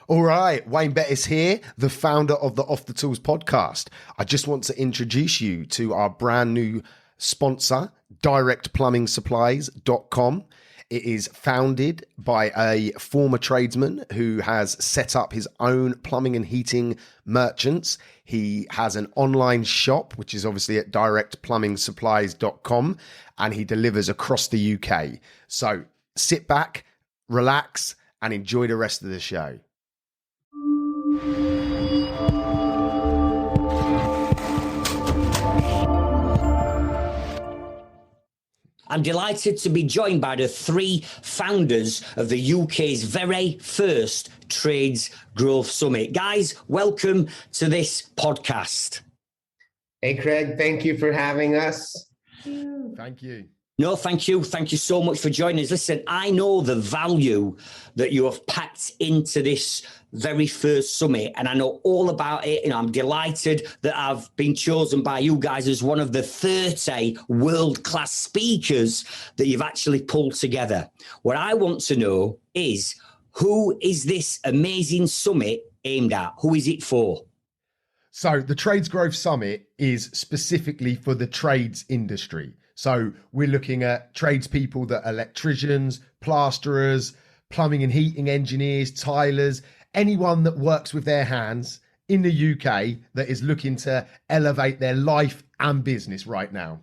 All right, Wayne Bettis here, the founder of the Off the Tools podcast. I just want to introduce you to our brand new sponsor, DirectPlumbingSupplies.com. It is founded by a former tradesman who has set up his own plumbing and heating merchants. He has an online shop, which is obviously at DirectPlumbingSupplies.com, and he delivers across the UK. So sit back, relax, and enjoy the rest of the show. I'm delighted to be joined by the three founders of the UK's very first Trades Growth Summit. Guys, welcome to this podcast. Hey, Craig, thank you for having us. Thank you. No, thank you. Thank you so much for joining us. Listen, I know the value that you have packed into this very first summit, and I know all about it. I'm delighted that I've been chosen by you guys as one of the 30 world-class speakers that you've actually pulled together. What I want to know is, who is this amazing summit aimed at? Who is it for? So the Trades Growth Summit is specifically for the trades industry. So we're looking at tradespeople that are electricians, plasterers, plumbing and heating engineers, tilers, anyone that works with their hands in the UK that is looking to elevate their life and business right now.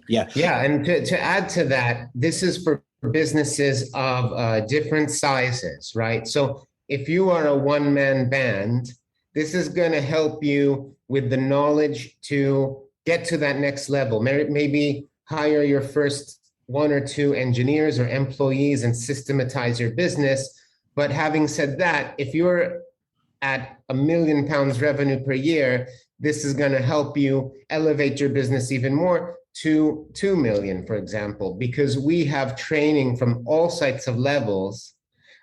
Yeah, and to add to that, this is for businesses of different sizes, right? So if you are a one-man band, this is going to help you with the knowledge to get to that next level. Maybe hire your first one or two engineers or employees and systematize your business. But having said that, if you're at £1 million revenue per year, this is going to help you elevate your business even more to 2 million, for example, because we have training from all sorts of levels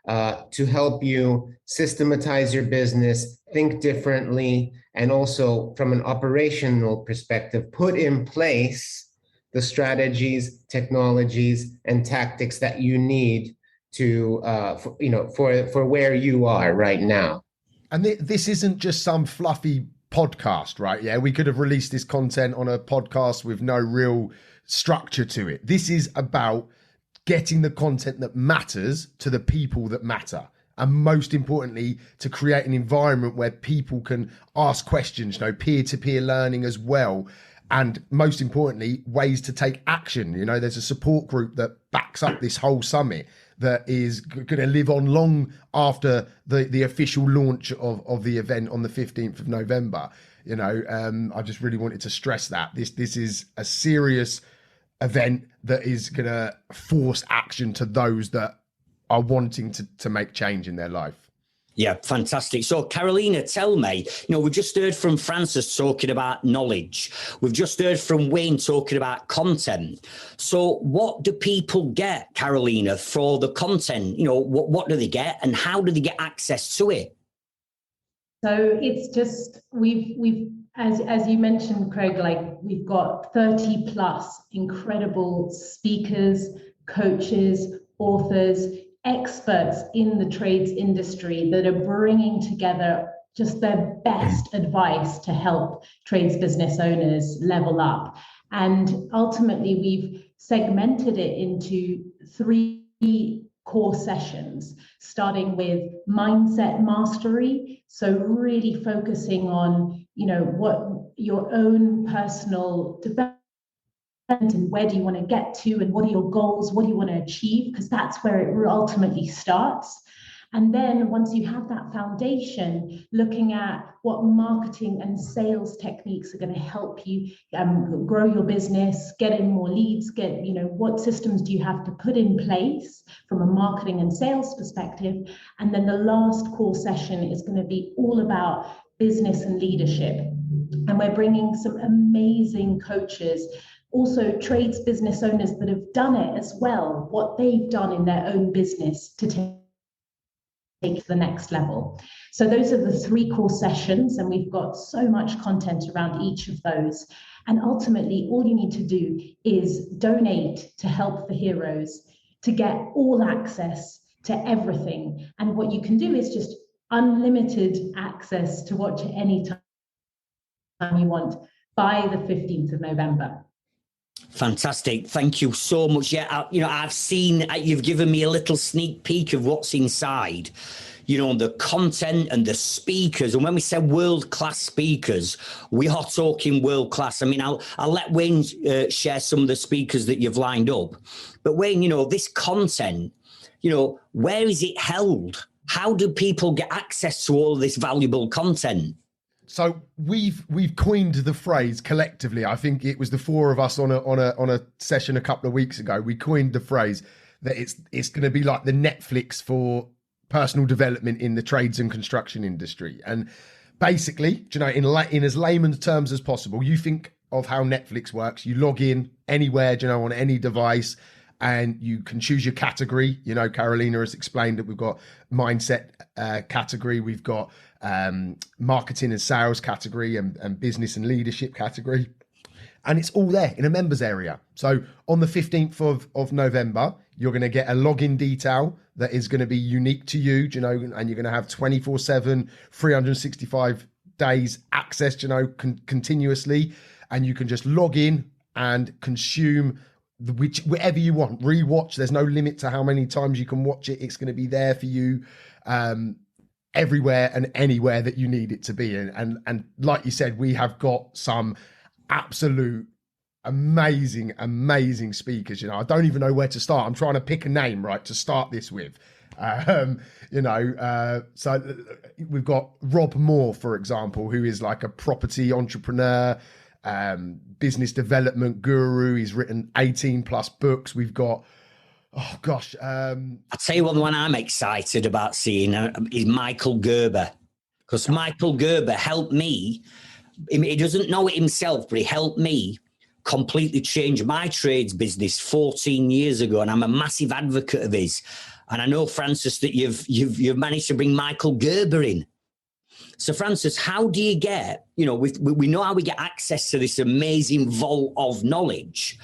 to help you systematize your business, think differently, and also from an operational perspective, put in place the strategies, technologies, and tactics that you need to, for where you are right now. And this isn't just some fluffy podcast, right? Yeah, we could have released this content on a podcast with no real structure to it. This is about getting the content that matters to the people that matter. And most importantly, to create an environment where people can ask questions, peer-to-peer learning as well. And most importantly, ways to take action. There's a support group that backs up this whole summit that is going to live on long after the official launch of the event on the 15th of November. I just really wanted to stress that this is a serious event that is going to force action to those that are wanting to make change in their life. Yeah, fantastic. So, Carolina, tell me, we've just heard from Francis talking about knowledge. We've just heard from Wayne talking about content. So what do people get, Carolina, for the content? What do they get and how do they get access to it? So it's just, we've as you mentioned, Craig, we've got 30 plus incredible speakers, coaches, authors, experts in the trades industry that are bringing together just their best advice to help trades business owners level up. And ultimately, we've segmented it into 3 core sessions, starting with mindset mastery. So really focusing on, what your own personal development and where do you want to get to and what are your goals, what do you want to achieve, because that's where it ultimately starts. And then once you have that foundation, looking at what marketing and sales techniques are going to help you grow your business, get in more leads, what systems do you have to put in place from a marketing and sales perspective. And then the last core session is going to be all about business and leadership. And we're bringing some amazing coaches, also trades business owners that have done it as well, what they've done in their own business to take to the next level. So those are the 3 core sessions, and we've got so much content around each of those. And ultimately, all you need to do is donate to Help the Heroes to get all access to everything. And what you can do is just unlimited access to watch it any time you want by the 15th of November. Fantastic. Thank you so much. Yeah, I've seen, you've given me a little sneak peek of what's inside, the content and the speakers. And when we say world-class speakers, we are talking world-class. I mean, I'll let Wayne share some of the speakers that you've lined up. But Wayne, this content, where is it held? How do people get access to all this valuable content? So we've coined the phrase collectively. I think it was the four of us on a session a couple of weeks ago. We coined the phrase that it's going to be like the Netflix for personal development in the trades and construction industry. And basically, in as layman's terms as possible, you think of how Netflix works. You log in anywhere, on any device, and you can choose your category. Carolina has explained that we've got mindset category, we've got marketing and sales category, and business and leadership category. And it's all there in a members area. So on the 15th of November, you're going to get a login detail that is going to be unique to you, and you're going to have 24/7, 365 days access, continuously. And you can just log in and consume whatever you want, rewatch. There's no limit to how many times you can watch it. It's going to be there for you everywhere and anywhere that you need it to be. And like you said, we have got some absolute amazing speakers. I don't even know where to start. I'm trying to pick a name right to start this with. So we've got Rob Moore, for example, who is like a property entrepreneur, business development guru. He's written 18 plus books. We've got, I'll tell you one I'm excited about seeing is Michael Gerber, because Michael Gerber helped me. He doesn't know it himself, but he helped me completely change my trades business 14 years ago, and I'm a massive advocate of his. And I know, Francis, that you've managed to bring Michael Gerber in. So, Francis, how do you get, we know how we get access to this amazing vault of knowledge,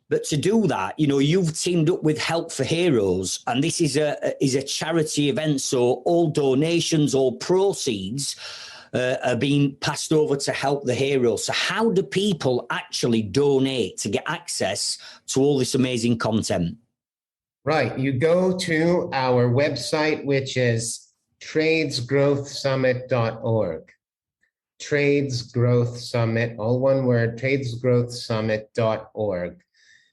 but to do that, you've teamed up with Help for Heroes, and this is a charity event, so all donations, all proceeds are being passed over to Help the Heroes. So how do people actually donate to get access to all this amazing content? Right. You go to our website, which is tradesgrowthsummit.org. Trades Growth Summit, all one word, tradesgrowthsummit.org.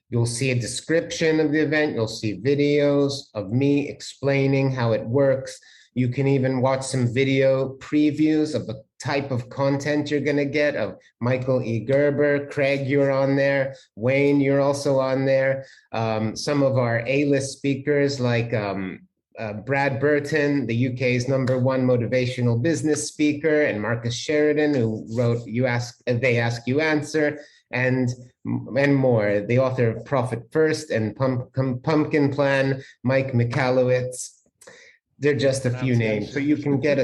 You'll see a description of the event. You'll see videos of me explaining how it works. You can even watch some video previews of the type of content you're going to get of Michael E. Gerber. Craig, you're on there. Wayne, you're also on there. Some of our A-list speakers like Brad Burton, the UK's #1 motivational business speaker, and Marcus Sheridan, who wrote They Ask You Answer, and more. The author of Profit First and Pumpkin Plan, Mike Michalowicz. They're just a few names. So you can get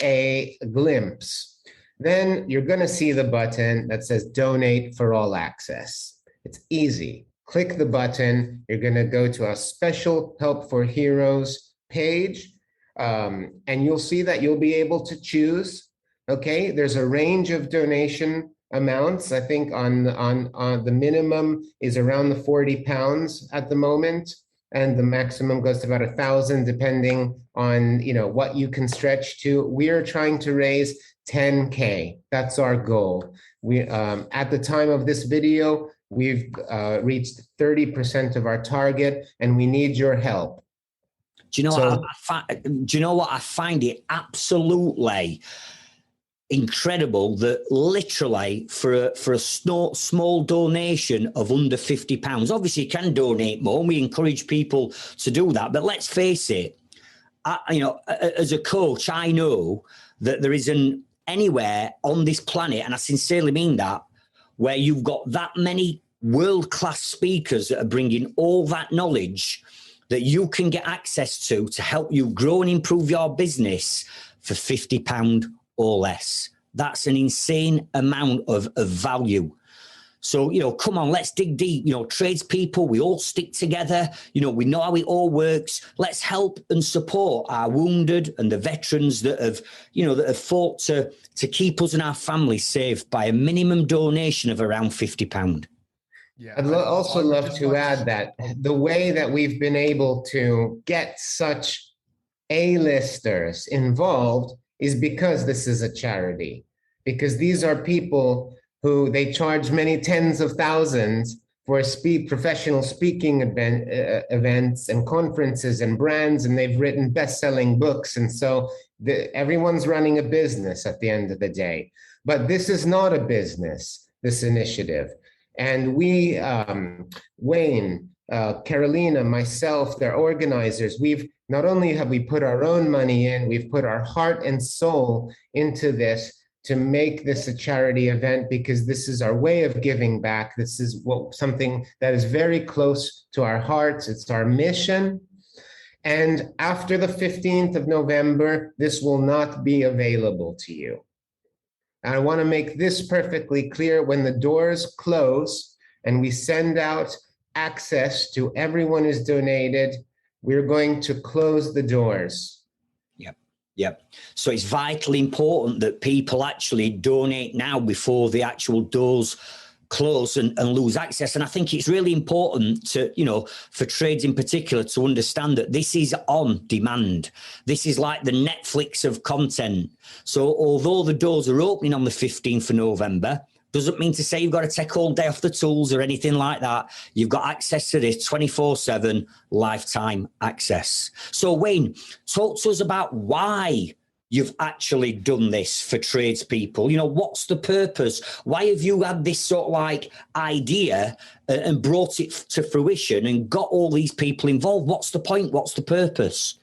a glimpse. Then you're going to see the button that says Donate for All Access. It's easy. Click the button. You're going to go to a special Help for Heroes page, and you'll see that you'll be able to choose. Okay, there's a range of donation amounts. I think on the minimum is around the £40 at the moment, and the maximum goes to about 1,000, depending on what you can stretch to. We are trying to raise 10K. That's our goal. We at the time of this video, we've reached 30% of our target, and we need your help. Do you know what I find it absolutely incredible that literally for a small donation of under £50, obviously you can donate more, and we encourage people to do that. But let's face it, as a coach, I know that there isn't anywhere on this planet, and I sincerely mean that, where you've got that many world-class speakers that are bringing all that knowledge that you can get access to help you grow and improve your business for £50 or less. That's an insane amount of value. So, come on, let's dig deep. Tradespeople, we all stick together. We know how it all works. Let's help and support our wounded and the veterans that have fought to keep us and our families safe by a minimum donation of around £50. Yeah, I'd also love to add that the way that we've been able to get such A-listers involved is because this is a charity, because these are people who they charge many tens of thousands for professional speaking events and conferences and brands, and they've written best-selling books. And so everyone's running a business at the end of the day. But this is not a business, this initiative. And we, Wayne, Carolina, myself, their organizers, not only have we put our own money in, we've put our heart and soul into this to make this a charity event, because this is our way of giving back. This is something that is very close to our hearts. It's our mission. And after the 15th of November, this will not be available to you. I want to make this perfectly clear. When the doors close and we send out access to everyone who's donated, we're going to close the doors. Yep. So it's vitally important that people actually donate now before the actual doors close and lose access. And I think it's really important to, for trades in particular, to understand that this is on demand. This is like the Netflix of content. So although the doors are opening on the 15th of November, doesn't mean to say you've got to take all day off the tools or anything like that. You've got access to this 24/7 lifetime access. So Wayne, talk to us about why you've actually done this for tradespeople. What's the purpose? Why have you had this sort of like idea and brought it to fruition and got all these people involved? What's the point? What's the purpose?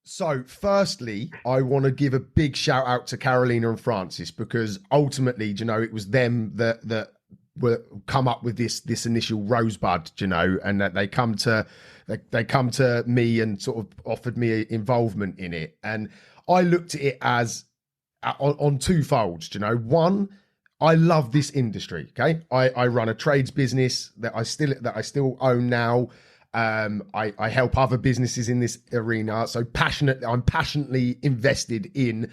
So firstly, I want to give a big shout out to Carolina and Francis, because ultimately, it was them that were come up with this initial rosebud, and that they come to me and sort of offered me involvement in it. And I looked at it as on two folds, One, I love this industry. Okay. I run a trades business that I still own now. I help other businesses in this arena. So I'm passionately invested in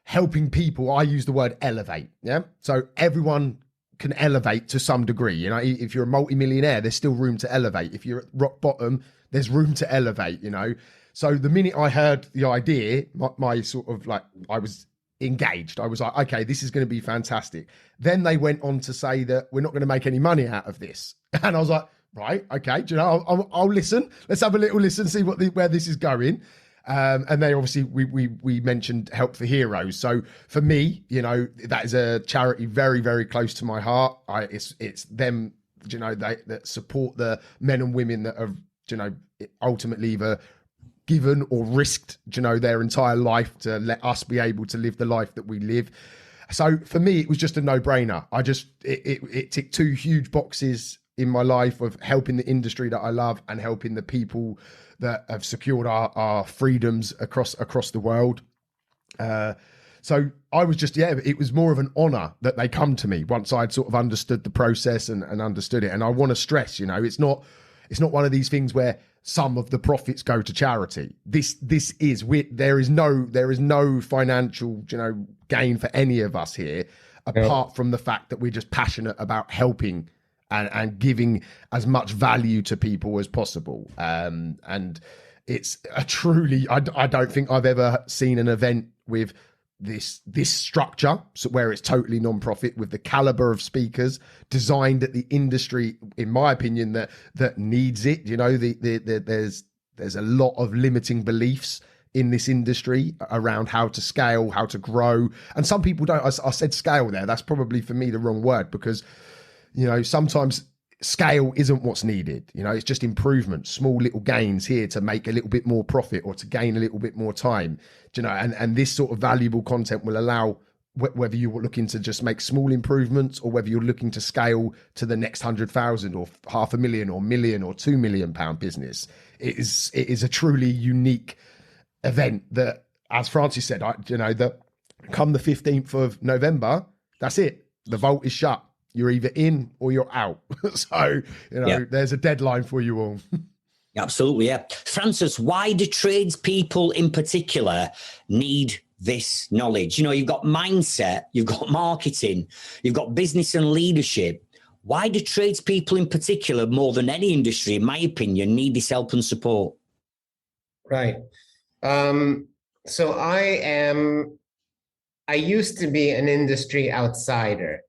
helping people. I use the word elevate. Yeah. So everyone can elevate to some degree. If you're a multimillionaire, there's still room to elevate. If you're at rock bottom, there's room to elevate, So the minute I heard the idea, my sort of like, I was engaged. I was like, okay, this is going to be fantastic. Then they went on to say that we're not going to make any money out of this. And I was like, right, okay, I'll listen. Let's have a little listen, see where this is going. And they obviously, we mentioned Help for Heroes. So for me, that is a charity very, very close to my heart. It's them, that support the men and women that have, ultimately either given or risked, their entire life to let us be able to live the life that we live. So for me, it was just a no-brainer. It ticked two huge boxes in my life of helping the industry that I love and helping the people that have secured our freedoms across the world. So I was just, it was more of an honor that they come to me once I'd sort of understood the process and understood it. And I want to stress, it's not one of these things where some of the profits go to charity. There is no financial, gain for any of us here, apart from the fact that we're just passionate about helping and giving as much value to people as possible. And it's a truly, I don't think I've ever seen an event with this structure, so where it's totally non-profit, with the caliber of speakers designed at the industry, in my opinion, that needs it. There's a lot of limiting beliefs in this industry around how to scale, how to grow. And some people don't. I said scale there. That's probably for me the wrong word, because sometimes scale isn't what's needed. It's just improvement, small little gains here to make a little bit more profit or to gain a little bit more time. And this sort of valuable content will allow, whether you're looking to just make small improvements or whether you're looking to scale to the next 100,000 or 500,000 or million or £2 million business. It is a truly unique event that, as Francis said, that come the 15th of November, that's it. The vault is shut. you're either in or you're out. So, there's a deadline for you all. Absolutely, yeah. Francis, why do tradespeople in particular need this knowledge? You've got mindset, you've got marketing, you've got business and leadership. Why do tradespeople in particular, more than any industry, in my opinion, need this help and support? Right. So I used to be an industry outsider.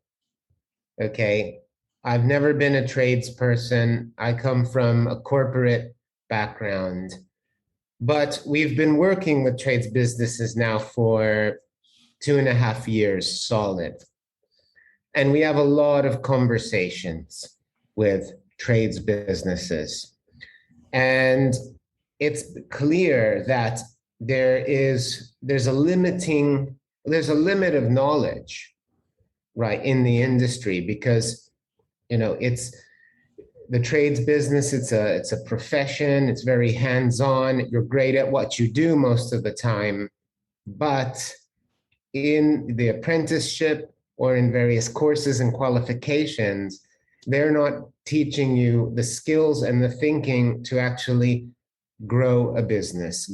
Okay. I've never been a tradesperson. I come from a corporate background, but we've been working with trades businesses now for 2.5 years solid. And we have a lot of conversations with trades businesses. And it's clear that there's a limit of knowledge, right, in the industry, because it's the trades business. It's a profession. It's very hands-on. You're great at what you do most of the time, but in the apprenticeship or in various courses and qualifications, they're not teaching you the skills and the thinking to actually growing a business,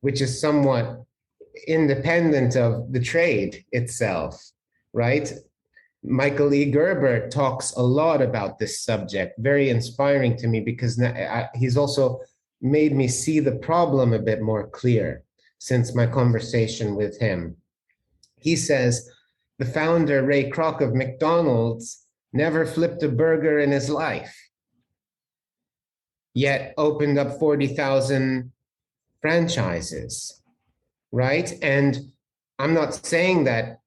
which is somewhat independent of the trade itself, right? Michael E. Gerber talks a lot about this subject, very inspiring to me, because he's also made me see the problem a bit more clear since my conversation with him. He says the founder, Ray Kroc of McDonald's, never flipped a burger in his life, yet opened up 40,000 franchises, right? And I'm not saying that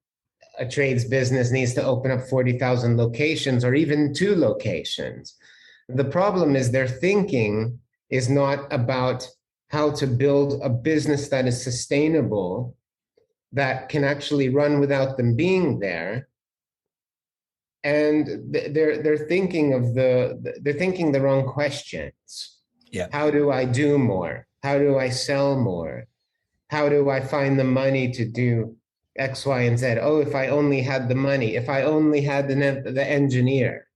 a trades business needs to open up 40,000 locations or even 2 locations. The problem is their thinking is not about how to build a business that is sustainable, that can actually run without them being there. And they're thinking the wrong questions. Yeah. How do I do more? How do I sell more? How do I find the money to do X, Y, and Z? Oh, if I only had the money, if I only had the engineer,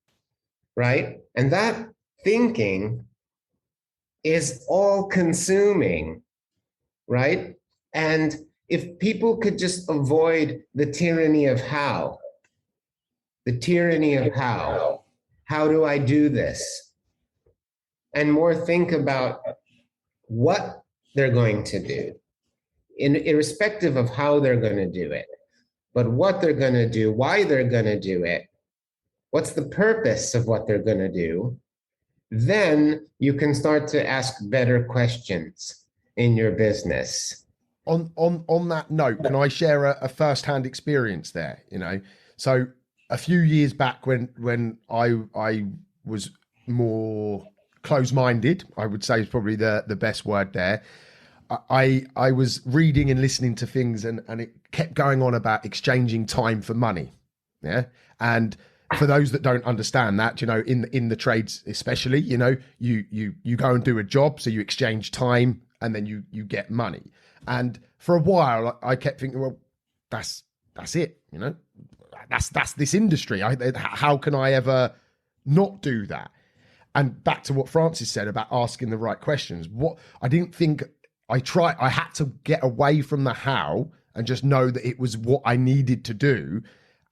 right? And that thinking is all consuming, right? And if people could just avoid the tyranny of how do I do this? And more think about what they're going to do, irrespective of how they're going to do it, but what they're going to do, why they're going to do it, what's the purpose of what they're going to do, then you can start to ask better questions in your business. On that note, can I share a first-hand experience there? So a few years back when I was more close-minded, I would say is probably the best word there. I was reading and listening to things and it kept going on about exchanging time for money. Yeah. And for those that don't understand that, in the trades, especially, you go and do a job. So you exchange time and then you get money. And for a while I kept thinking, well, that's it. That's this industry. How can I ever not do that? And back to what Francis said about asking the right questions. I had to get away from the how and just know that it was what I needed to do.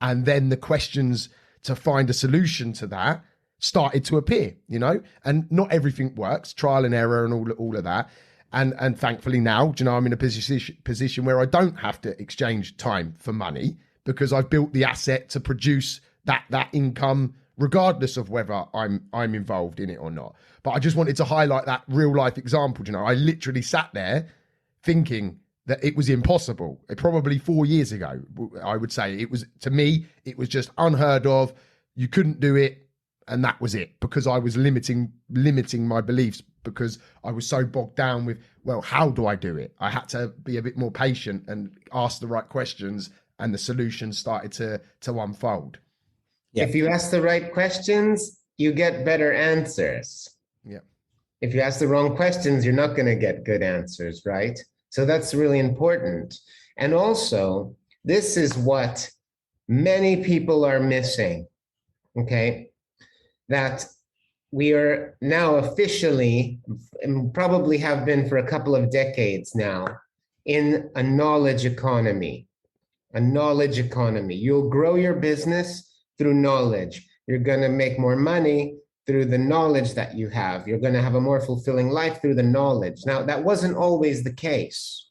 And then the questions to find a solution to that started to appear, and not everything works, trial and error and all of that. And thankfully now, I'm in a position where I don't have to exchange time for money because I've built the asset to produce that income regardless of whether I'm involved in it or not. But I just wanted to highlight that real life example. I literally sat there thinking that it was impossible. Probably 4 years ago, I would say it was, to me, it was just unheard of. You couldn't do it. And that was it, because I was limiting my beliefs, because I was so bogged down with, well, how do I do it? I had to be a bit more patient and ask the right questions, and the solutions started to unfold. Yeah. If you ask the right questions, you get better answers. Yeah. If you ask the wrong questions, you're not going to get good answers, right? So that's really important. And also, this is what many people are missing, okay, that we are now officially, and probably have been for a couple of decades now, in a knowledge economy. A knowledge economy. You'll grow your business through knowledge. You're going to make more money through the knowledge that you have. You're going to have a more fulfilling life through the knowledge. Now, that wasn't always the case,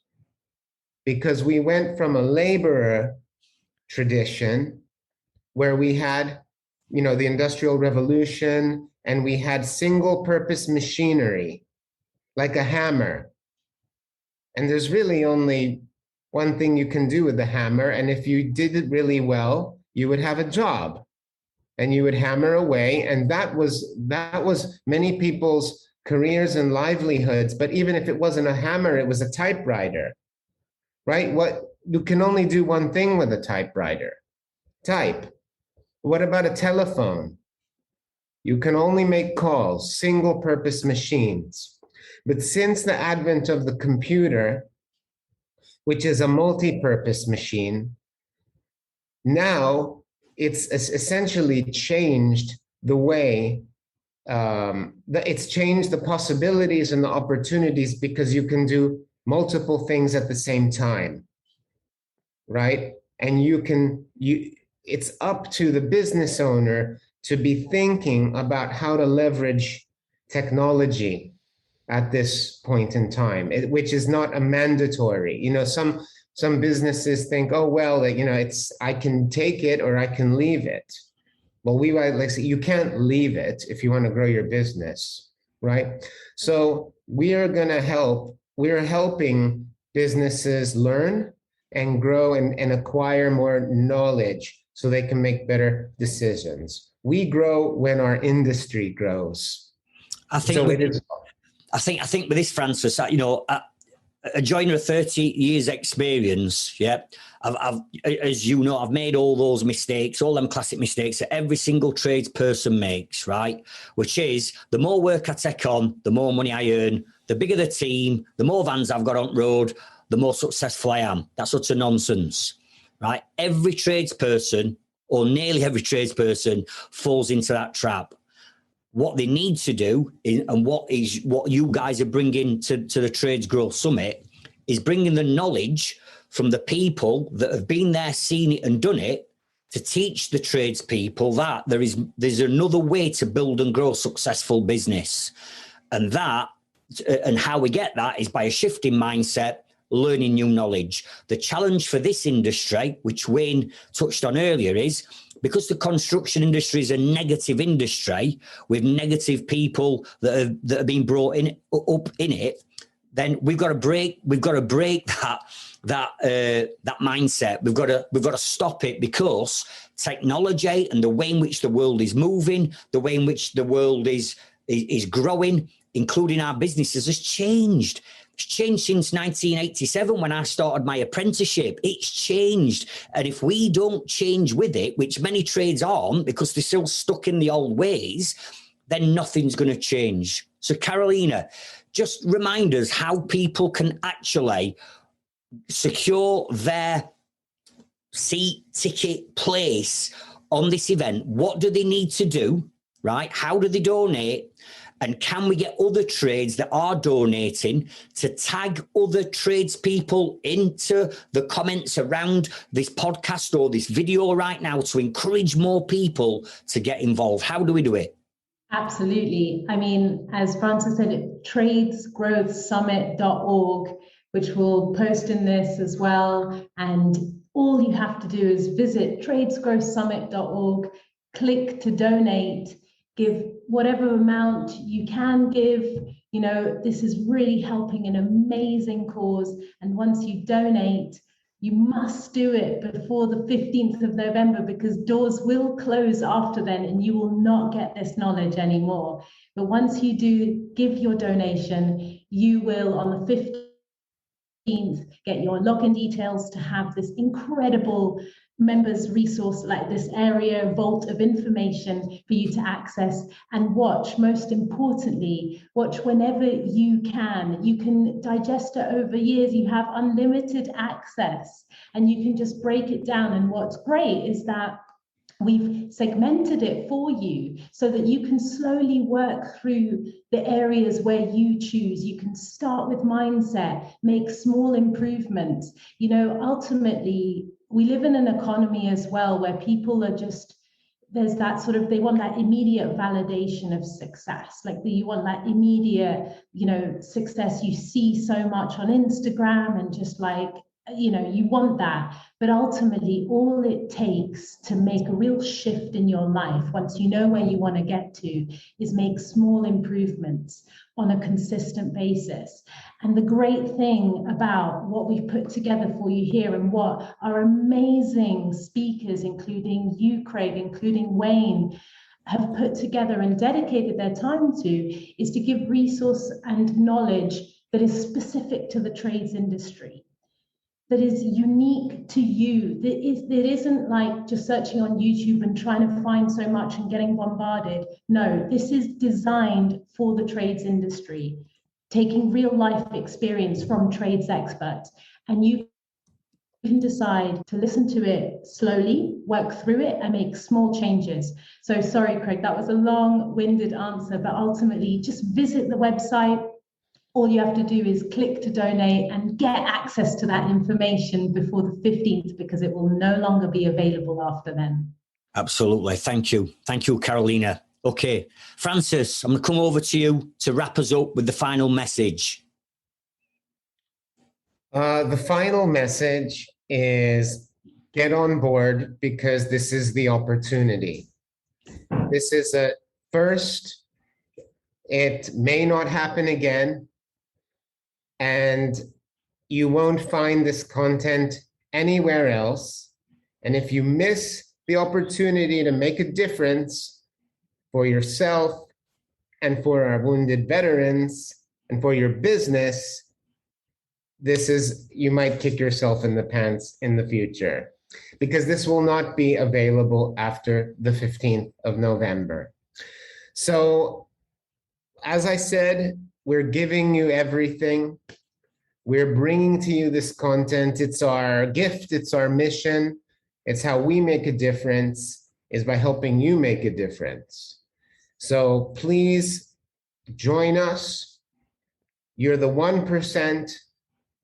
because we went from a laborer tradition where we had, the Industrial Revolution, and we had single purpose machinery like a hammer. And there's really only one thing you can do with the hammer. And if you did it really well, you would have a job and you would hammer away. And that was many people's careers and livelihoods. But even if it wasn't a hammer, it was a typewriter, right? You can only do one thing with a typewriter, type. What about a telephone? You can only make calls, single purpose machines. But since the advent of the computer, which is a multi-purpose machine, now it's essentially changed the way, it's changed the possibilities and the opportunities, because you can do multiple things at the same time, right? And it's up to the business owner to be thinking about how to leverage technology at this point in time, which is not a mandatory. Some businesses think, oh, well, I can take it or I can leave it. Well, we like say you can't leave it if you want to grow your business, right? So we're helping businesses learn and grow and acquire more knowledge so they can make better decisions. We grow when our industry grows. I think with this, Francis, a joiner of 30 years experience, yeah, I've as you know, I've made all those mistakes, all them classic mistakes that every single tradesperson makes, right? Which is, the more work I take on, the more money I earn, the bigger the team, the more vans I've got on the road, the more successful I am. That's utter nonsense, right? Every tradesperson, or nearly every tradesperson, falls into that trap. What they need to do, and what you guys are bringing to the Trades Growth Summit, is bringing the knowledge from the people that have been there, seen it and done it, to teach the tradespeople that there's another way to build and grow successful business. And how we get that is by a shift in mindset, learning new knowledge. The challenge for this industry, which Wayne touched on earlier, is because the construction industry is a negative industry with negative people that have been brought up in it, then we've got to break that mindset. We've got to stop it, because technology and the way in which the world is moving, the way in which the world is growing, including our businesses, has changed. It's changed since 1987 when I started my apprenticeship. It's changed. And if we don't change with it, which many trades aren't because they're still stuck in the old ways, then nothing's going to change. So Carolina, just remind us how people can actually secure their seat, ticket, place on this event. What do they need to do, right? How do they donate? And can we get other trades that are donating to tag other tradespeople into the comments around this podcast or this video right now to encourage more people to get involved? How do we do it? Absolutely. I mean, as Francis said, tradesgrowthsummit.org, which we'll post in this as well. And all you have to do is visit tradesgrowthsummit.org, click to donate, give whatever amount you can give. This is really helping an amazing cause. And once you donate, you must do it before the 15th of November, because doors will close after then and you will not get this knowledge anymore. But once you do give your donation, you will, on the 15th, get your login details to have this incredible members resource, like this area vault of information for you to access and watch. Most importantly, watch whenever you can. You can digest it over years. You have unlimited access and you can just break it down. And what's great is that we've segmented it for you so that you can slowly work through the areas where you choose. You can start with mindset, make small improvements. You know, ultimately, we live in an economy as well where people are just, there's that sort of, they want that immediate validation of success. Like you want that immediate, you know, success you see so much on Instagram and just like, you know, you want that. But ultimately, all it takes to make a real shift in your life, once you know where you want to get to, is make small improvements on a consistent basis. And the great thing about what we've put together for you here and what our amazing speakers, including you, Craig, including Wayne, have put together and dedicated their time to, is to give resource and knowledge that is specific to the trades industry, that is unique to you, that isn't like just searching on YouTube and trying to find so much and getting bombarded. No, this is designed for the trades industry, taking real life experience from trades experts. And you can decide to listen to it slowly, work through it, and make small changes. So sorry, Craig, that was a long-winded answer, but ultimately just visit the website. All you have to do is click to donate and get access to that information before the 15th, because it will no longer be available after then. Absolutely. Thank you. Thank you, Carolina. Okay, Francis, I'm going to come over to you to wrap us up with the final message. The final message is get on board, because this is the opportunity. This is a first. It may not happen again. And you won't find this content anywhere else. And if you miss the opportunity to make a difference for yourself and for our wounded veterans and for your business, you might kick yourself in the pants in the future, because this will not be available after the 15th of November. So, as I said, we're giving you everything. We're bringing to you this content. It's our gift. It's our mission. It's how we make a difference, is by helping you make a difference. So please join us. You're the 1%.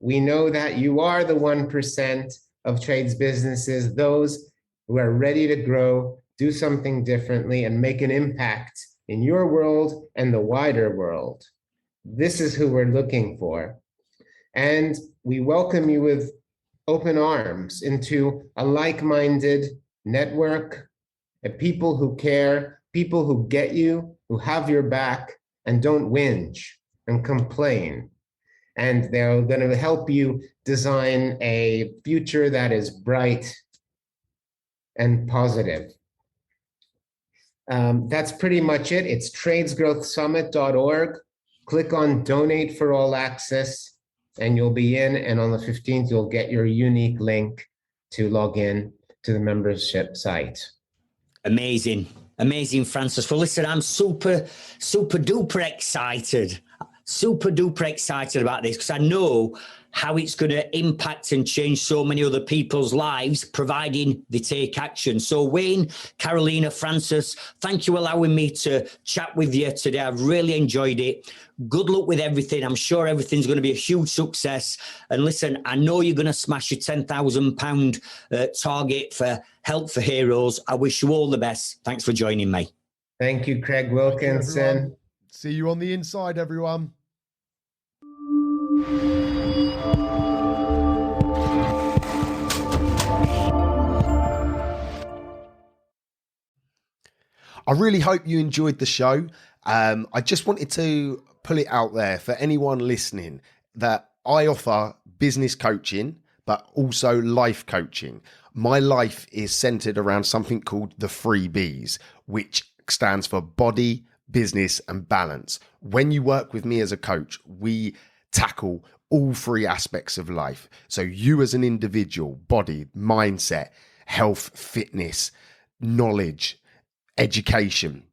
We know that you are the 1% of trades businesses, those who are ready to grow, do something differently, and make an impact in your world and the wider world. This is who we're looking for. And we welcome you with open arms into a like-minded network of people who care, people who get you, who have your back, and don't whinge and complain. And they're going to help you design a future that is bright and positive. That's pretty much it. It's tradesgrowthsummit.org. Click on Donate for All Access, and you'll be in. And on the 15th, you'll get your unique link to log in to the membership site. Amazing. Amazing, Francis. Well, listen, I'm super duper excited. Super duper excited about this, because I know how it's going to impact and change so many other people's lives, providing they take action. So Wayne, Carolina, Francis, thank you for allowing me to chat with you today. I've really enjoyed it. Good luck with everything. I'm sure everything's going to be a huge success. And listen, I know you're going to smash your £10,000 target for Help for Heroes. I wish you all the best. Thanks for joining me. Thank you, Craig Wilkinson. You, see you on the inside, everyone. I really hope you enjoyed the show. I just wanted to put it out there for anyone listening that I offer business coaching, but also life coaching. My life is centered around something called the 3 Bs, which stands for body, business, and balance. When you work with me as a coach, we tackle all 3 aspects of life. So you as an individual, body, mindset, health, fitness, knowledge, education.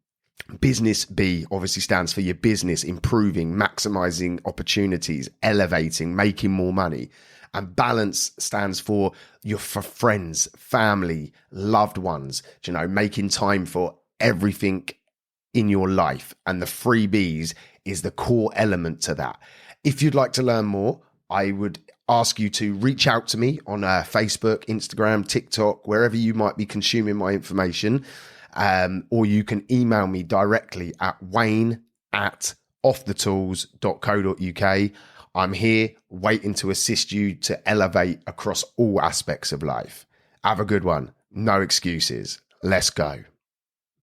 Business B obviously stands for your business, improving, maximizing opportunities, elevating, making more money. And balance stands for for friends, family, loved ones, making time for everything in your life. And the 3 B's is the core element to that. If you'd like to learn more, I would ask you to reach out to me on Facebook, Instagram, TikTok, wherever you might be consuming my information. Or you can email me directly at wayne@offthetools.co.uk. I'm here waiting to assist you to elevate across all aspects of life. Have a good one. No excuses. Let's go.